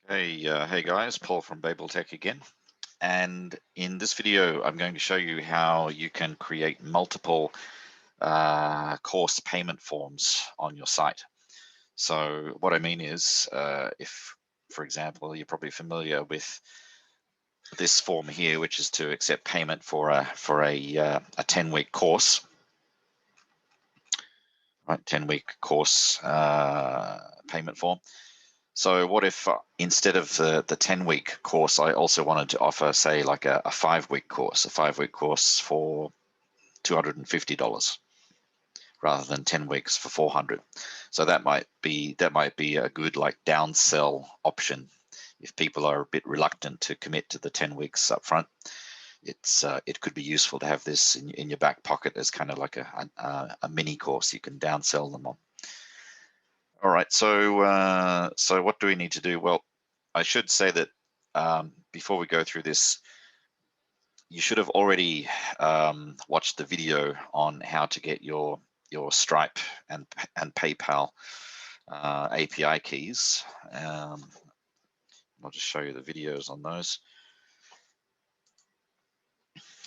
Hey guys, Paul from Babel Tech again. And in this video, I'm going to show you how you can create multiple course payment forms on your site. So what I mean is, if, for example, you're probably familiar with this form here, which is to accept payment for a 10-week course, right? 10-week course payment form. So what if instead of the 10-week course, I also wanted to offer, say, like a 5-week course, for $250 rather than 10 weeks for 400. So that might be a good like downsell option if people are a bit reluctant to commit to the 10 weeks up front. It could be useful to have this in your back pocket as kind of like a mini course you can downsell them on. All right, so what do we need to do? Well, I should say that before we go through this, you should have already watched the video on how to get your Stripe and PayPal API keys. I'll just show you the videos on those.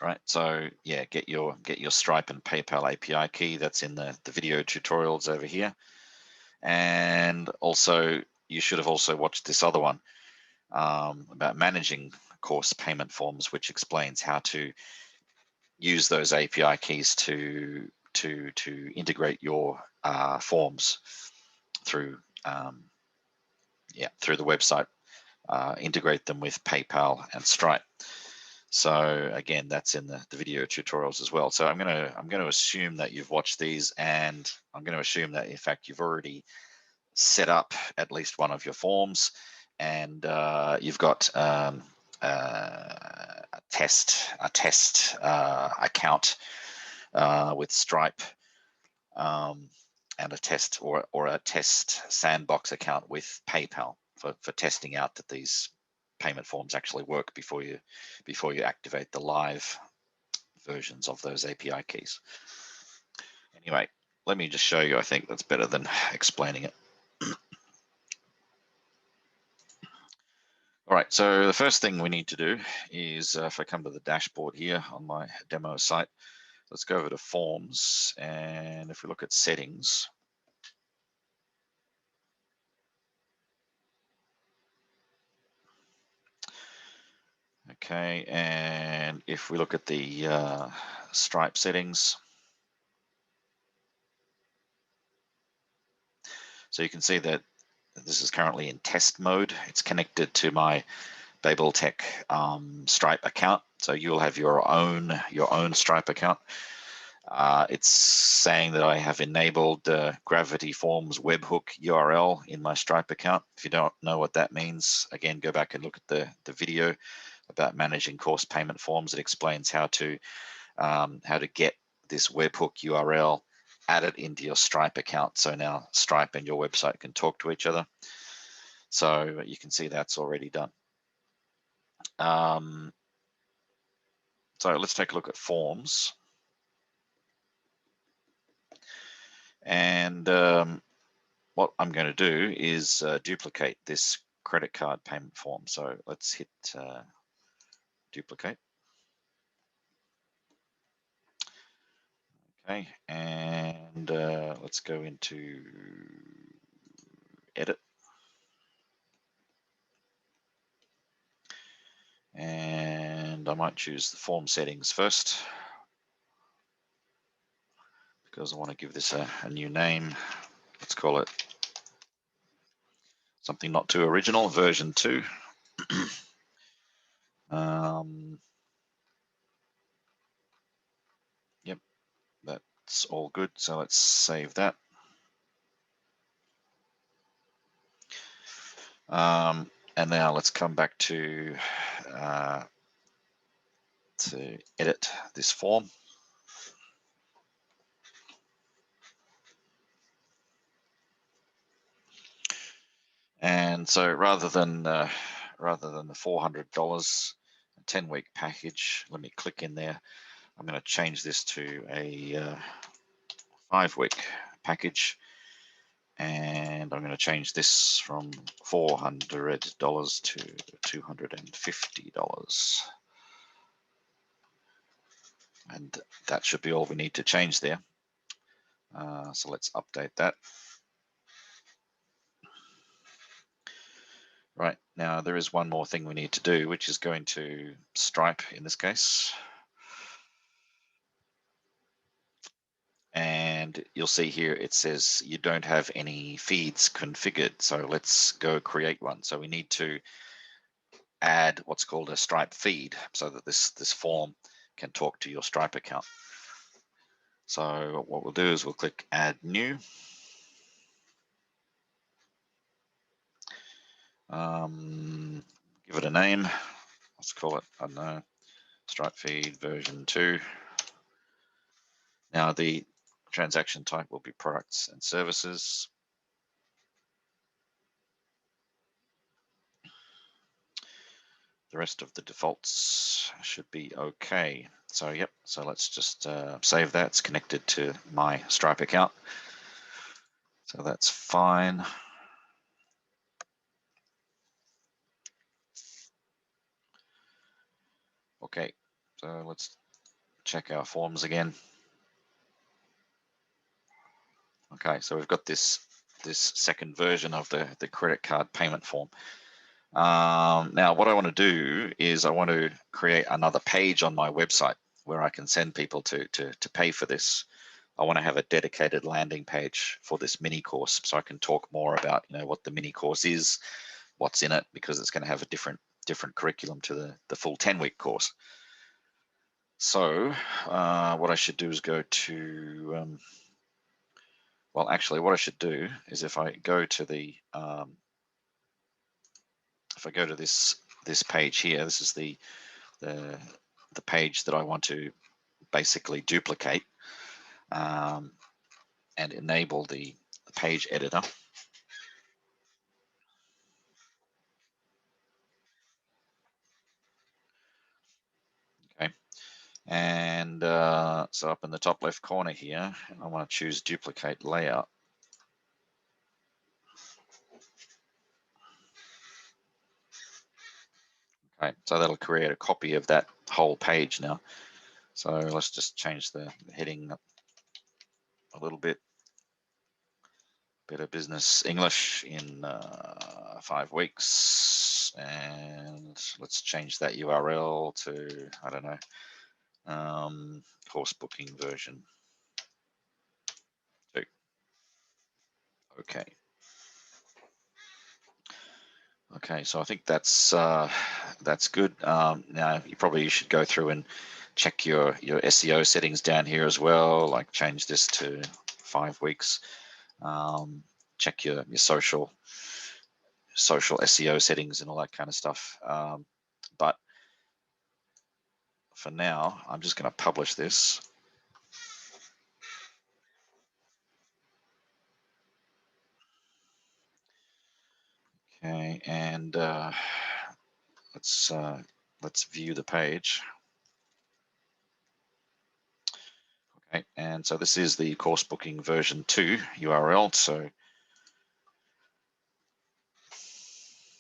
Right, so yeah, get your Stripe and PayPal API key. That's in the video tutorials over here. And also, you should have also watched this other one about managing course payment forms, which explains how to use those API keys to integrate your forms through through the website, integrate them with PayPal and Stripe. So again, that's in the video tutorials as well. So I'm going to assume that you've watched these, and I'm going to assume that in fact you've already set up at least one of your forms, and you've got a test account with Stripe, and a test or a test sandbox account with PayPal for testing out that these payment forms actually work before you activate the live versions of those API keys. Anyway, let me just show you. I think that's better than explaining it. All right, so the first thing we need to do is, if I come to the dashboard here on my demo site, let's go over to forms, and if we look at settings, okay, and if we look at the Stripe settings, so you can see that this is currently in test mode. It's connected to my Babel Tech Stripe account, so you'll have your own Stripe account. It's saying that I have enabled Gravity Forms webhook URL in my Stripe account. If you don't know what that means, again, go back and look at the video about managing course payment forms. It explains how to get this webhook URL added into your Stripe account. So now Stripe and your website can talk to each other. So you can see that's already done. So let's take a look at forms. And what I'm going to do is duplicate this credit card payment form. So let's hit duplicate. Okay, and let's go into edit. And I might choose the form settings first, because I want to give this a new name. Let's call it something not too original, version 2. Yep, that's all good. So let's save that. And now let's come back to edit this form. And so rather than the $400 10-week package, let me click in there. I'm going to change this to a 5-week package, And I'm going to change this from $400 to $250. And that should be all we need to change there. So let's update that. Right, now there is one more thing we need to do, which is going to Stripe in this case. And you'll see here it says you don't have any feeds configured. So let's go create one. So we need to add what's called a Stripe feed so that this form can talk to your Stripe account. So what we'll do is we'll click Add New. Give it a name. Let's call it, I don't know, Stripe feed version 2. Now the transaction type will be products and services. The rest of the defaults should be okay. So yep, so let's just save that. It's connected to my Stripe account. So that's fine. Okay, so let's check our forms again. Okay, so we've got this second version of the credit card payment form. Now what I want to do is I want to create another page on my website where I can send people to pay for this. I want to have a dedicated landing page for this mini course so I can talk more about what the mini course is, what's in it, because it's going to have a different curriculum to the full 10-week course. So what I should do is go to well, actually what I should do is if I go to the this page here, this is the page that I want to basically duplicate and enable the page editor. Okay, and so up in the top left corner here, I want to choose duplicate layout. Okay, so that'll create a copy of that whole page now. So let's just change the heading a little bit. Better Business English in 5 weeks, and let's change that URL to, I don't know, course booking version 2. Okay. Okay, so I think that's good. Now you probably should go through and check your SEO settings down here as well, like change this to 5 weeks. Check your social SEO settings and all that kind of stuff. But for now, I'm just going to publish this. Okay, and let's view the page. Okay, and so this is the course booking version 2 URL. So to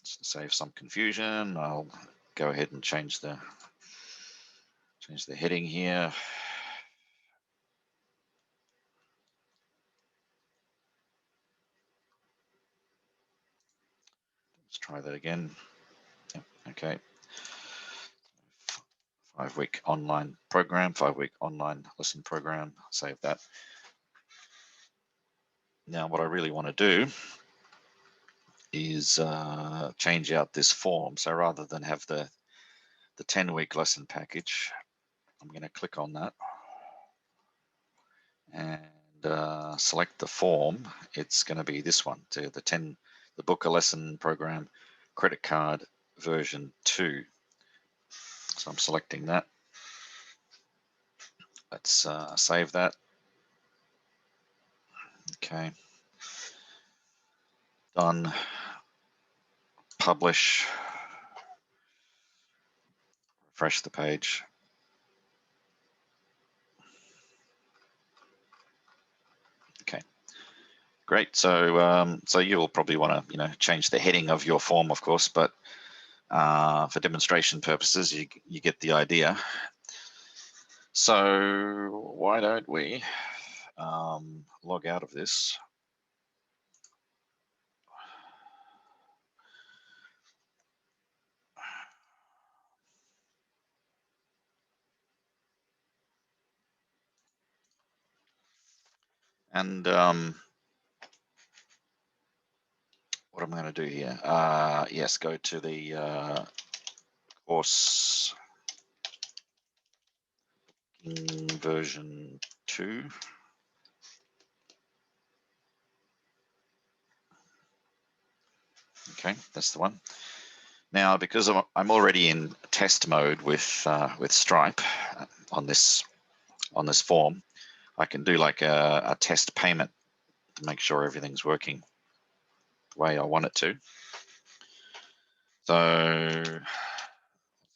save some confusion, I'll go ahead and change the heading here. Let's try that again. Yep, okay. 5-week online program, 5-week online lesson program. Save that. Now, what I really want to do is change out this form. So rather than have the 10-week lesson package, I'm going to click on that and select the form. It's going to be this one, to the book a lesson program credit card version 2. So I'm selecting that. Let's save that. Okay. Done. Publish. Refresh the page. Okay. Great. So so you'll probably want to change the heading of your form, of course, but for demonstration purposes, you get the idea. So why don't we log out of this? And what I'm going to do here, yes, go to the course version 2. Okay, that's the one. Now, because I'm already in test mode with Stripe on this form, I can do like a test payment to make sure everything's working the way I want it to. So let's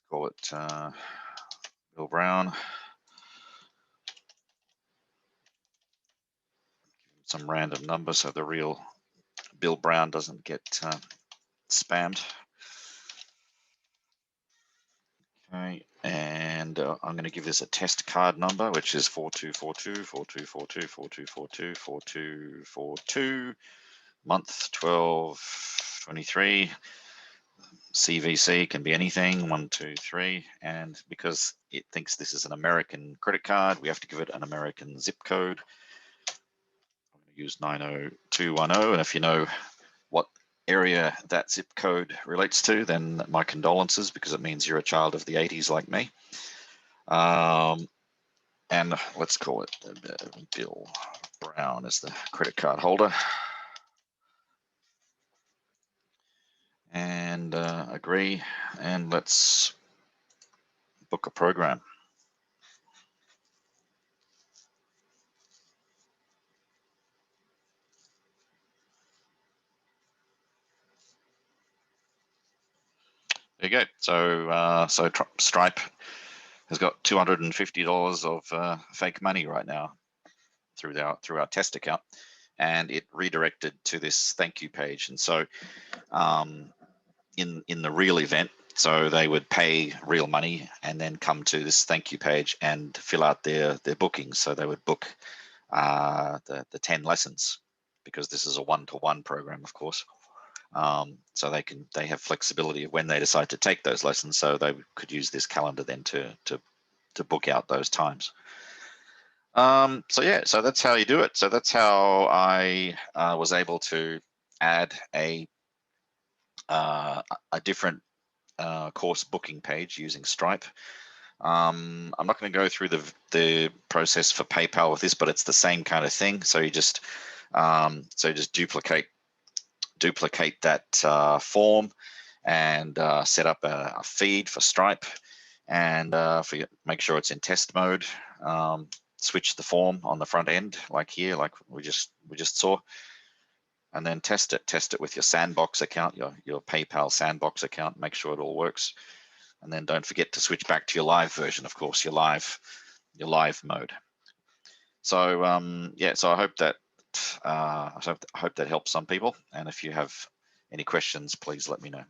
call it Bill Brown. Some random number so the real Bill Brown doesn't get spammed. Okay, and I'm going to give this a test card number, which is 4242 4242 4242 4242, month 12/23. CVC can be anything, 1, 2, 3, and because it thinks this is an American credit card, we have to give it an American zip code. I'm going to use 90210, and if you know what area that zip code relates to, then my condolences, because it means you're a child of the 80s like me. And let's call it Bill Brown as the credit card holder. And agree, and let's book a program. There you go. So Stripe has got $250 of fake money right now through our test account, and it redirected to this thank you page. And so in the real event, so they would pay real money and then come to this thank you page and fill out their bookings. So they would book the 10 lessons, because this is a one-to-one program, of course. So they have flexibility of when they decide to take those lessons, so they could use this calendar then to book out those times. So yeah, so that's how you do it. So that's how I was able to add a different course booking page using Stripe. I'm not going to go through the process for PayPal with this, but it's the same kind of thing. So you just duplicate that form and set up a feed for Stripe, and make sure it's in test mode. Switch the form on the front end, like here, like we just saw, and then test it with your Sandbox account, your PayPal Sandbox account. Make sure it all works, and then don't forget to switch back to your live version, of course, your live mode. So yeah, so I hope that helps some people, and if you have any questions, please let me know.